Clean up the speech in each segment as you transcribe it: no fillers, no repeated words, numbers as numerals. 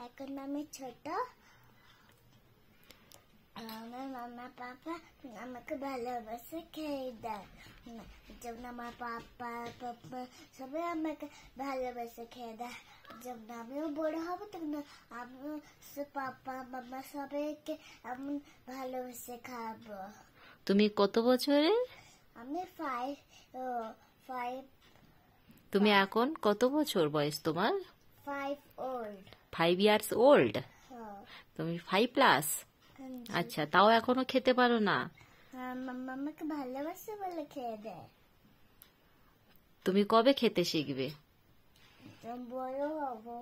এখন আমি ছোট, আমার মামা পাপা আমাকে ভালোবাসে, খেয়ে দেয়। যেমন আমার পাপা পাপা সবাই আমাকে ভালোবাসে, খেয়ে দেয়। যখন আমিও বড় হবো তখন আমিও পাপা মামা সবাইকে এমন ভালোবেসে খাবো। তুমি কত বছরের? আমি 5 তুমি এখন কত বছর বয়স তোমার? 5 old। 5 years old? তুমি 5 প্লাস? আচ্ছা, তাও এখনো খেতে পারো না? মামা আমাকে ভালোবাসে বলে খেয়ে দেয়। তুমি কবে খেতে শিখবে? বড় হবো।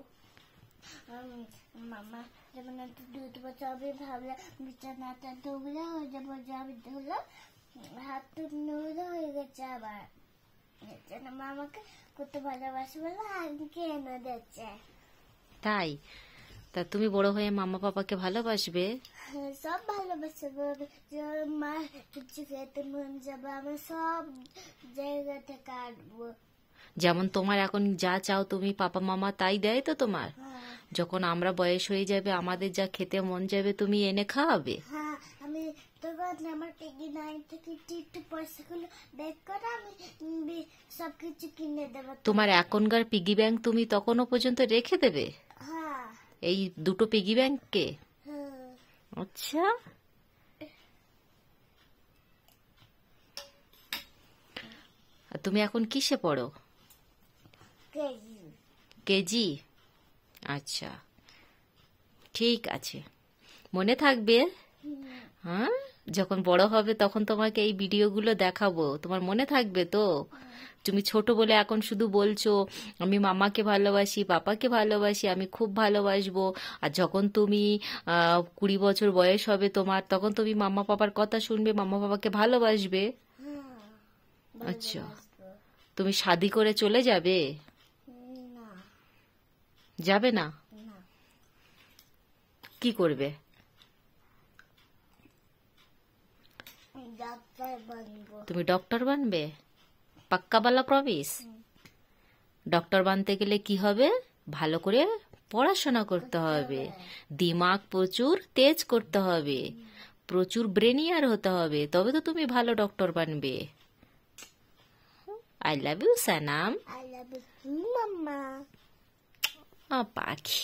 মামা যেমন 2 বছর আমি ভাবলাম বিছানাটা ধুলে হয়ে যাবো, আমি ধুলাম হাত নুলে হয়ে গেছে। আবার মামাকে কত ভালোবাসে বলে আজকে এনে দিচ্ছে। তাই? তা তুমি বড় হয়ে মামা পাপাকে ভালোবাসবে? সব ভালোবাসে, মা কিছু খেতে মন যাবে আমি সব জায়গা থেকে আনবো। যেমন তোমার এখন যা চাও তুমি পাপা মামা তাই দেয় তো তোমার? যখন আমরা বয়স হয়ে যাবে আমাদের যা খেতে মন যাবে তুমি এনে খাওয়াবে? হ্যাঁ, আমি তখন আমার পিগি ব্যাংক থেকে একটু পয়সাগুলো বের করে আমি সবকিছু কিনে দেবো। তোমার এখনকার পিগি ব্যাংক তুমি তখনও পর্যন্ত রেখে দেবে? হ্যাঁ। এই 2টো পিগি ব্যাংককে? আচ্ছা, তুমি এখন কিসে পড়ো? কেজি। আচ্ছা, ঠিক আছে, মনে থাকবে। হ্যাঁ, যখন বড় হবে তখন তোমাকে এই ভিডিওগুলো দেখাবো, তোমার মনে থাকবে তো? তুমি ছোট বলে এখন শুধু বলছো আমি মামাকে ভালোবাসি, পাপাকে ভালোবাসি, আমি খুব ভালোবাসবো। আর যখন তুমি 20 বছর বয়স হবে তোমার, তখন তুমি মামা পাপার কথা শুনবে, মামা পাপাকে ভালোবাসবে। আচ্ছা, তুমি শাদি করে চলে যাবে? যাবে না? কি করবে? তুমি ডক্টর বানবে? পাক্কা বালা প্রমিস? ডক্টর বানতে গেলে কি হবে? ভালো করে পড়াশোনা করতে হবে, দিমাগ প্রচুর তেজ করতে হবে, প্রচুর ব্রেনিয়ার হতে হবে, তবে তো তুমি ভালো ডক্টর বানবে। আই লাভ ইউ সানাম। I love you mamma. পাখি।